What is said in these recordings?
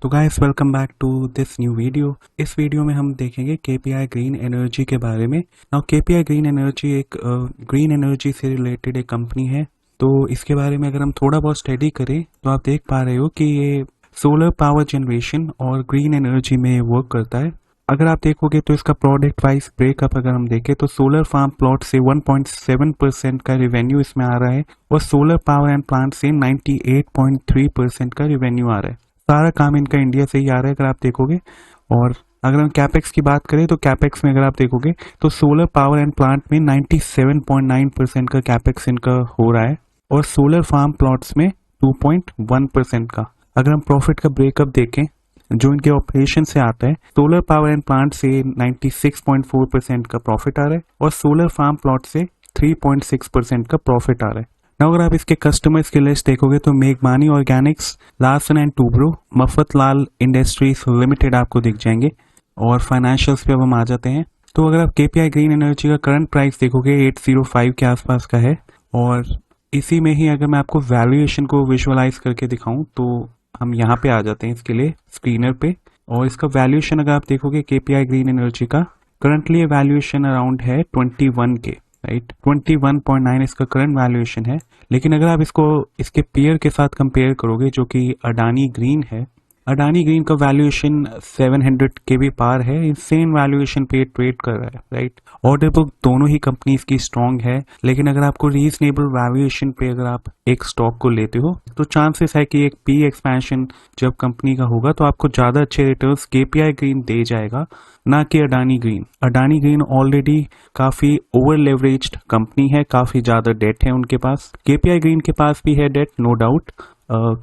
तो guys welcome back to this new video. इस वीडियो में हम देखेंगे केपीआई ग्रीन एनर्जी के बारे में। नाउ केपीआई ग्रीन एनर्जी एक ग्रीन एनर्जी से रिलेटेड एक कंपनी है। तो इसके बारे में अगर हम थोड़ा बहुत स्टडी करें तो आप देख पा रहे हो कि ये सोलर पावर जनरेशन और ग्रीन एनर्जी में वर्क करता है। अगर आप देखोगे तो इसका प्रोडक्ट वाइज ब्रेकअप अगर हम देखें तो सोलर फार्म प्लॉट से 1.7% का रेवेन्यू इसमें आ रहा है और सोलर पावर एंड प्लांट से 98.3% का रेवेन्यू आ रहा है। सारा काम इनका इंडिया से ही आ रहा है अगर आप देखोगे। और अगर हम कैपेक्स की बात करें तो कैपेक्स में अगर आप देखोगे तो सोलर पावर एंड प्लांट में 97.9% का कैपेक्स इनका हो रहा है और सोलर फार्म प्लॉट्स में 2.1% का। अगर हम प्रॉफिट का ब्रेकअप देखें जो इनके ऑपरेशन से आता है, सोलर पावर एंड प्लांट से 96.4% का प्रॉफिट आ रहा है और सोलर फार्म प्लॉट से 3.6% का प्रॉफिट आ रहा है। now, अगर आप इसके कस्टमर्स की लिस्ट देखोगे तो मेघमानी organics, Larsen and Toubro, Mafatlal industries limited आपको दिख जाएंगे। और फाइनेंशियल्स पे अब हम आ जाते हैं। तो अगर आप केपीआई ग्रीन एनर्जी का करंट प्राइस देखोगे 805 के आसपास का है और इसी में ही अगर मैं आपको वैल्यूएशन को विजुअलाइज करके दिखाऊं तो हम यहाँ पे आ जाते हैं इसके लिए स्क्रीनर पे। और इसका वैल्यूएशन अगर आप देखोगे केपीआई ग्रीन एनर्जी का करंटली वैल्यूएशन अराउंड है 21 के, राइट। 21.9 इसका करंट वैल्यूएशन है। लेकिन अगर आप इसको इसके पेयर के साथ कंपेयर करोगे जो कि अडानी ग्रीन है, अडानी ग्रीन का वैल्यूएशन 700 के भी पार है। इंसेन वैल्यूएशन पे ट्रेड कर रहा है, राइट। ऑर्डर बुक दोनों ही कंपनीज की स्ट्रांग है, लेकिन अगर आपको रीजनेबल वैल्यूएशन पे अगर आप एक स्टॉक को लेते हो तो चांसेस है कि एक पी एक्सपेंशन जब कंपनी का होगा तो आपको ज्यादा अच्छे रिटर्न्स केपीआई ग्रीन दे जाएगा, ना कि Adani green. Adani green already काफी ओवर लेवरेज्ड कंपनी है, काफी ज्यादा डेट है उनके पास। केपीआई ग्रीन के पास भी है debt, no doubt.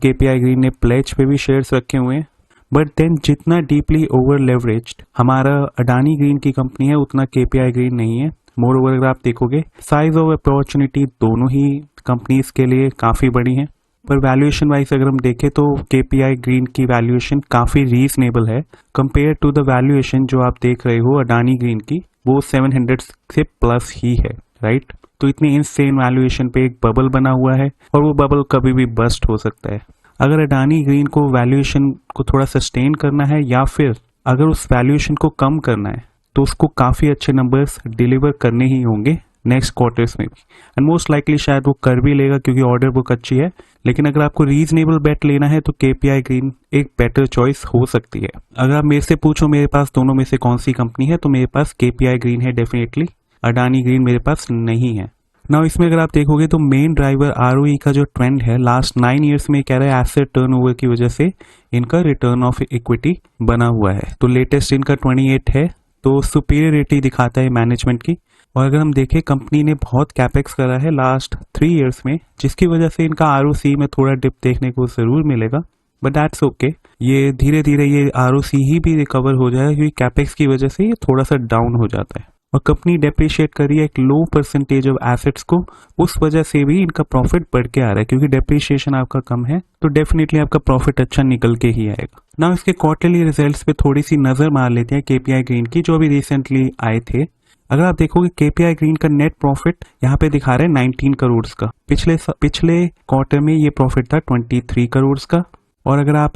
KPI green ने प्लेज पे भी शेयर्स रखे हुए हैं, बट देन जितना डीपली ओवर लेवरेज्ड हमारा अडानी ग्रीन की कंपनी है उतना केपीआई ग्रीन नहीं है। मोर ओवर अगर आप देखोगे साइज ऑफ अपॉर्चुनिटी दोनों ही कंपनीज के लिए काफी बड़ी है, पर वैल्यूएशन वाइज अगर हम देखें तो केपीआई ग्रीन की वैल्यूएशन काफी रीजनेबल है कंपेयर टू द वैल्यूएशन जो आप देख रहे हो अडानी ग्रीन की, वो 700 से प्लस ही है, राइट। तो इतनी इनसेन वैल्यूएशन पे एक बबल बना हुआ है और वो बबल कभी भी बस्ट हो सकता है। अगर अडानी ग्रीन को वैल्यूएशन को थोड़ा सस्टेन करना है या फिर अगर उस वैल्यूएशन को कम करना है तो उसको काफी अच्छे नंबर्स डिलीवर करने ही होंगे नेक्स्ट क्वार्टर्स में भी, एंड मोस्ट लाइकली शायद वो कर भी लेगा क्योंकि ऑर्डर बुक अच्छी है। लेकिन अगर आपको रीजनेबल बेट लेना है तो केपीआई ग्रीन एक बेटर चॉइस हो सकती है। अगर आप मेरे से पूछो मेरे पास दोनों में से कौन सी कंपनी है तो मेरे पास केपीआई ग्रीन है डेफिनेटली, अडानी ग्रीन मेरे पास नहीं है। नाउ इसमें अगर आप देखोगे तो मेन ड्राइवर आरओई का जो ट्रेंड है लास्ट 9 ईयर्स में कह रहा है एसेट टर्नओवर की वजह से इनका रिटर्न ऑफ इक्विटी बना हुआ है। तो लेटेस्ट इनका 28 है, तो सुपीरियरिटी दिखाता है मैनेजमेंट की। और अगर हम देखें कंपनी ने बहुत कैपेक्स करा है लास्ट 3 ईयर्स में, जिसकी वजह से इनका आरओसी में थोड़ा डिप देखने को जरूर मिलेगा, बट दैट्स ओके। ये धीरे धीरे ये आरओसी ही भी रिकवर हो जाएगा क्योंकि कैपेक्स की वजह से ये थोड़ा सा डाउन हो जाता है। और कंपनी डेप्रिशिएट कर रही है एक लो परसेंटेज ऑफ एसेट्स को, उस वजह से भी इनका प्रॉफिट बढ़ के आ रहा है क्योंकि डेप्रिशिएशन आपका कम है तो डेफिनेटली आपका प्रॉफिट अच्छा निकल के ही आएगा। ना इसके क्वार्टरली रिजल्ट्स पे थोड़ी सी नजर मार लेते हैं केपीआई ग्रीन की जो अभी रिसेंटली आए थे। अगर आप देखोगे केपीआई ग्रीन का नेट प्रॉफिट यहाँ पे दिखा रहे हैं 19 करोड़ का। पिछले क्वार्टर में ये प्रॉफिट था 23 करोड़ का। और अगर आप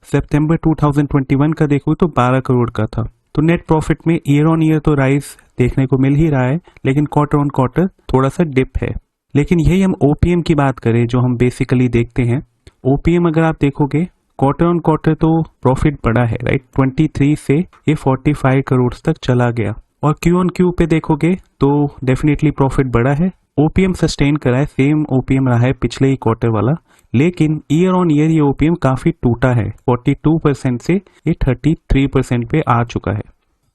सितंबर 2021 का देखोगे तो 12 करोड़ का था। तो नेट प्रॉफिट में ईयर ऑन ईयर तो राइज देखने को मिल ही रहा है, लेकिन क्वार्टर ऑन क्वार्टर थोड़ा सा डिप है। लेकिन यही हम ओपीएम की बात करें जो हम बेसिकली देखते हैं, ओपीएम अगर आप देखोगे क्वार्टर ऑन क्वार्टर तो प्रॉफिट बढ़ा है, राइट। 23 से ये 45 करोड़ तक चला गया। और क्यू ऑन क्यू पे देखोगे तो डेफिनेटली प्रॉफिट बढ़ा है। ओपीएम सस्टेन करा है, सेम ओपीएम रहा है पिछले ही क्वार्टर वाला, लेकिन ईयर ऑन ईयर ये ओपीएम काफी टूटा है। 42% से ये 33% पे आ चुका है।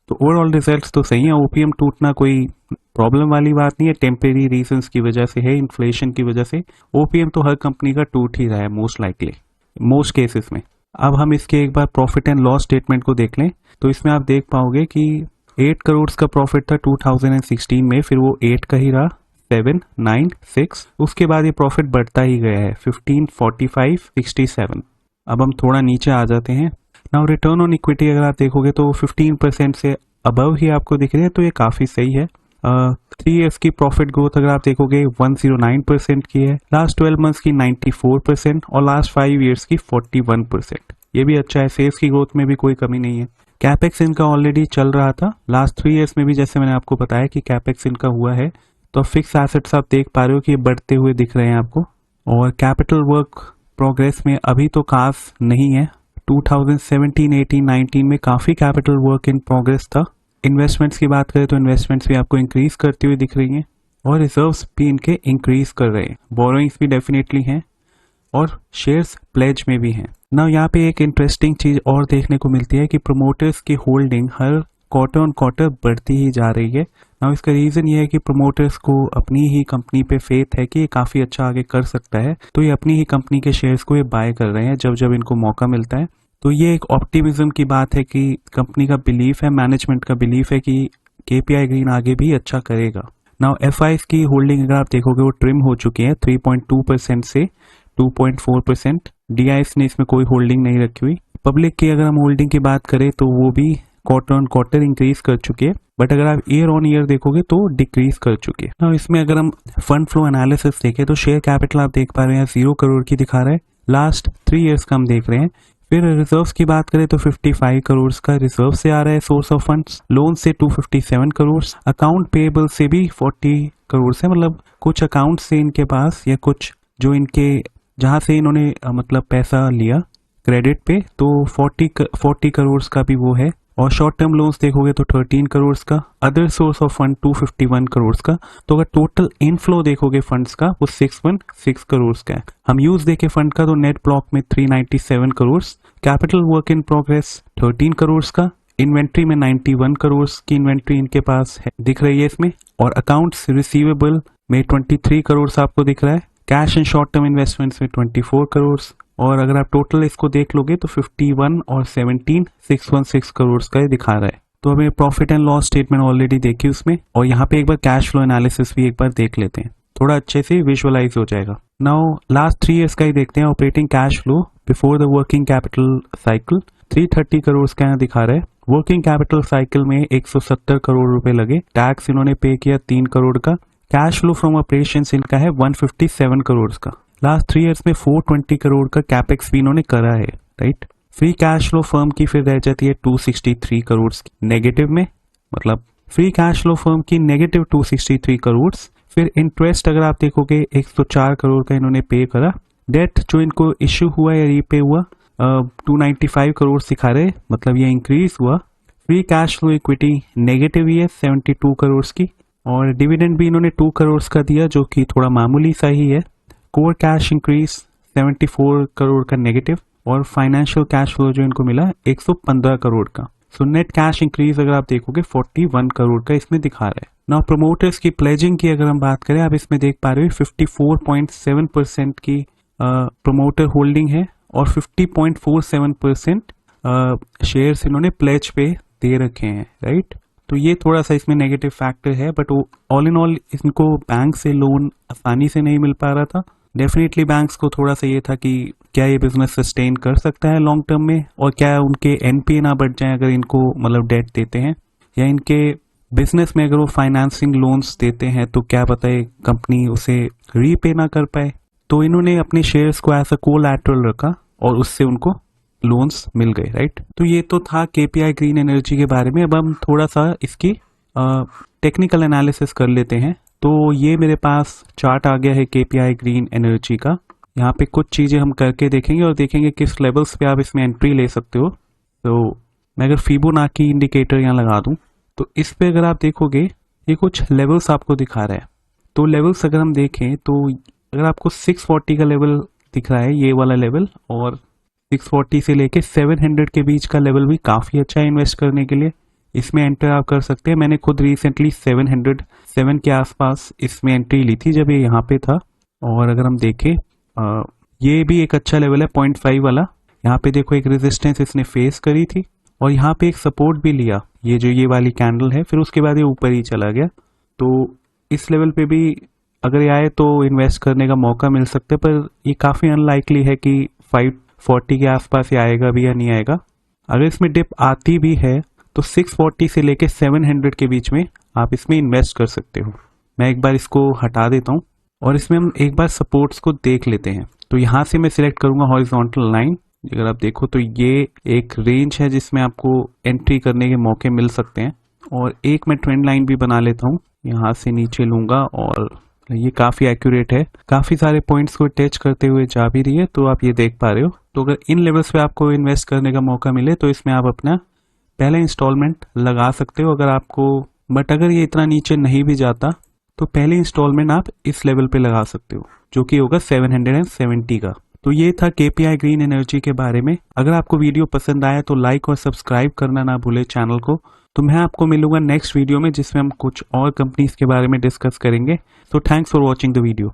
तो ओवरऑल रिजल्ट्स तो सही है। ओपीएम टूटना कोई प्रॉब्लम वाली बात नहीं है, टेम्परेरी रीजंस की वजह से है, इन्फ्लेशन की वजह से। ओपीएम तो हर कंपनी का टूट ही रहा है मोस्ट लाइकली, मोस्ट केसेस में। अब हम इसके एक बार प्रॉफिट एंड लॉस स्टेटमेंट को देख लें तो इसमें आप देख पाओगे कि 8 करोड़ का प्रॉफिट था 2016 में, फिर वो 8 का ही रहा, 7, 9, 6, उसके बाद ये प्रॉफिट बढ़ता ही गया है 15, 45, 67। अब हम थोड़ा नीचे आ जाते हैं। नाउ रिटर्न ऑन इक्विटी अगर आप देखोगे तो 15% से अबव ही आपको दिख रही है, तो ये काफी सही है। 3 ईयर्स की प्रॉफिट ग्रोथ अगर आप देखोगे 109% की है, लास्ट 12 मंथ्स की 94% और लास्ट 5 ईयर्स की 41%। ये भी अच्छा है, सेल्स की ग्रोथ में भी कोई कमी नहीं है। कैपेक्स इनका ऑलरेडी चल रहा था लास्ट 3 ईयर्स में भी, जैसे मैंने आपको बताया कि कैपेक्स इनका हुआ है। तो फिक्स एसेट्स आप देख पा रहे हो कि ये बढ़ते हुए दिख रहे हैं आपको। और कैपिटल वर्क प्रोग्रेस में अभी तो खास नहीं है। 2017, 18, 19 में काफ़ी कैपिटल वर्क इन प्रोग्रेस था। इन्वेस्टमेंट्स की बात करें तो इन्वेस्टमेंट्स भी आपको इंक्रीज करती हुई दिख रही हैं और रिजर्व्स भी इनके इंक्रीज कर रहे हैं। बोरोइंग्स भी डेफिनेटली हैं और शेयर्स प्लेज में भी हैं। ना यहाँ पे एक इंटरेस्टिंग चीज और देखने को मिलती है कि प्रमोटर्स की holding her quarter on quarter बढ़ती ही जा रही है। ना इसका रीजन ये है कि प्रमोटर्स को अपनी ही कंपनी पे फेथ है कि ये काफी अच्छा आगे कर सकता है, तो ये अपनी ही कंपनी के शेयर्स को ये बाय कर रहे हैं जब जब इनको मौका मिलता है। तो ये एक ऑप्टिमिज्म की बात है कि कंपनी का बिलीफ है, मैनेजमेंट का बिलीफ है कि केपीआई ग्रीन आगे भी अच्छा करेगा। नाउ एफआईज की होल्डिंग अगर आप देखोगे वो ट्रिम हो चुकी है 3.2% से 2.4%। डीआईएस ने इसमें कोई होल्डिंग नहीं रखी हुई। पब्लिक की अगर हम होल्डिंग की बात करें तो वो भी क्वार्टर ऑन क्वार्टर इंक्रीज कर चुकी है, बट अगर आप ईयर ऑन ईयर देखोगे तो डिक्रीज कर चुकी है। नाउ इसमें अगर हम फंड फ्लो एनालिसिस देखें तो शेयर कैपिटल आप देख पा रहे हैं 0 करोड़ की दिखा रहा है, लास्ट 3 ईयर्स का हम देख रहे हैं। फिर रिजर्व्स की बात करें तो 55 करोड़ का रिजर्व से आ रहा है सोर्स ऑफ फंड्स, लोन से 257 करोड़, अकाउंट पेएबल से भी 40 करोड़ से, मतलब कुछ अकाउंट से इनके पास या कुछ जो इनके जहां से इन्होंने मतलब पैसा लिया क्रेडिट पे तो 40 करोड़ का भी वो है। और शॉर्ट टर्म लोन्स देखोगे तो 13 करोड़ का, other source of fund 251 crore का। तो अगर टोटल इनफ्लो देखोगे फंड्स का वो 616 करोड़ का है। हम यूज देखे फंड का तो नेट ब्लॉक में 397 crore, capital work in progress 13 crore का, इन्वेंट्री में 91 करोड़ की इन्वेंट्री इनके पास है दिख रही है इसमें, और अकाउंट्स रिसीवेबल में 23 करोड़ आपको दिख रहा है, cash and short term investments में 24 करोड़, और अगर आप टोटल इसको देख लोगे तो 51 और 17 616 करोड़ का ये दिखा रहा है। तो हमें profit and loss statement already देखी उसमें, और यहाँ पे एक बार कैश फ्लो एनालिसिस भी एक बार देख लेते हैं, थोड़ा अच्छे से विजुअलाइज हो जाएगा। नाउ लास्ट 3 ईयर्स का ही देखते हैं। Operating cash flow before the working capital cycle 330 crore का यहाँ दिखा रहा है। वर्किंग कैपिटल साइकिल में 170 करोड़ रुपए लगे, टैक्स इन्होंने पे किया 3 करोड़ का, कैश फ्लो फ्रॉम ऑपरेशंस इनका है 157 करोड़ का। लास्ट 3 ईयर्स में 420 करोड़ का कैपेक्स भी इन्होंने करा है, right. Free cash flow firm की फिर रह जाती है 263 करोड़ नेगेटिव में, मतलब फ्री कैश फ्लो फर्म की नेगेटिव 263 करोड़। फिर इंटरेस्ट अगर आप देखोगे 104 करोड़ का इन्होंने पे करा। डेट जो इनको इश्यू हुआ या रीपे हुआ 295 करोड़ दिखा रहे, मतलब ये इंक्रीज हुआ। Free cash flow equity negative ही है 72 करोड़ की, और डिविडेंड भी इन्होंने 2 करोड़ का दिया जो कि थोड़ा मामूली सा ही है। कोर कैश इंक्रीज 74 करोड़ का नेगेटिव, और फाइनेंशियल कैश फ्लो जो इनको मिला 115 करोड़ का। सो नेट कैश इंक्रीज अगर आप देखोगे 41 करोड़ का इसमें दिखा रहा है। नाउ प्रमोटर्स की प्लेजिंग की अगर हम बात करें, आप इसमें देख पा रहे हो 54.7% की प्रमोटर होल्डिंग है, और 50.47% शेयर्स इन्होंने प्लेज पे दे रखे हैं, राइट। तो ये थोड़ा सा इसमें नेगेटिव फैक्टर है, बट ऑल इन ऑल इनको बैंक से लोन आसानी से नहीं मिल पा रहा था। डेफिनेटली बैंक्स को थोड़ा सा ये था कि क्या ये बिजनेस सस्टेन कर सकता है लॉन्ग टर्म में, और क्या उनके एनपीए ना बढ़ जाए अगर इनको मतलब डेट देते हैं, या इनके बिजनेस में अगर वो फाइनेंसिंग लोन्स देते हैं तो क्या पता है कंपनी उसे रीपे ना कर पाए। तो इन्होंने अपने शेयर्स को एज अ कोलैटरल रखा और उससे उनको लोन्स मिल गए, राइट। तो ये तो था केपीआई ग्रीन एनर्जी के बारे में। अब हम थोड़ा सा इसकी टेक्निकल एनालिसिस कर लेते हैं। तो ये मेरे पास चार्ट आ गया है केपीआई ग्रीन एनर्जी का। यहाँ पे कुछ चीजें हम करके देखेंगे और देखेंगे किस लेवल्स पे आप इसमें एंट्री ले सकते हो। तो मैं अगर फिबोनाची इंडिकेटर यहाँ लगा दूं तो इस पे अगर आप देखोगे ये कुछ लेवल्स आपको दिखा रहा है। तो लेवल्स अगर हम देखें तो अगर आपको 640 का लेवल दिख रहा है, ये वाला लेवल, और 640 से लेके 700 के बीच का लेवल भी काफी अच्छा है इन्वेस्ट करने के लिए। इसमें एंटर आप कर सकते हैं। मैंने खुद रिसेंटली 707 के आसपास इसमें एंट्री ली थी जब ये यहाँ पे था। और अगर हम देखें ये भी एक अच्छा लेवल है 0.5 वाला। यहाँ पे देखो एक रेजिस्टेंस इसने फेस करी थी और यहाँ पे एक सपोर्ट भी लिया, ये जो ये वाली कैंडल है, फिर उसके बाद ये ऊपर ही चला गया। तो इस लेवल पे भी अगर ये आए तो इन्वेस्ट करने का मौका मिल सकता है, पर ये काफी अनलाइकली है कि 540 के आसपास ये आएगा भी या नहीं आएगा। अगर इसमें डिप आती भी है तो 640 से लेके 700 के बीच में आप इसमें इन्वेस्ट कर सकते हो। मैं एक बार इसको हटा देता हूँ और इसमें हम एक बार सपोर्ट्स को देख लेते हैं। तो यहाँ से मैं सिलेक्ट करूंगा हॉरिजॉन्टल लाइन अगर आप देखो तो ये एक रेंज है जिसमें आपको एंट्री करने के मौके मिल सकते हैं। और एक मैं ट्रेंड लाइन भी बना लेता हूँ, यहाँ से नीचे लूंगा और ये काफी एक्यूरेट है, काफी सारे पॉइंट्स को टच करते हुए जा भी रही है, तो आप ये देख पा रहे हो। तो अगर इन लेवल्स पे आपको इन्वेस्ट करने का मौका मिले तो इसमें आप अपना पहला इंस्टॉलमेंट लगा सकते हो अगर आपको, बट अगर ये इतना नीचे नहीं भी जाता तो पहले इंस्टॉलमेंट आप इस लेवल पे लगा सकते हो जो कि होगा 770 का। तो ये था केपीआई ग्रीन एनर्जी के बारे में। अगर आपको वीडियो पसंद आया तो लाइक और सब्सक्राइब करना ना भूले चैनल को। तो मैं आपको मिलूंगा नेक्स्ट वीडियो में जिसमें हम कुछ और कंपनीज के बारे में डिस्कस करेंगे। So thanks for watching the video.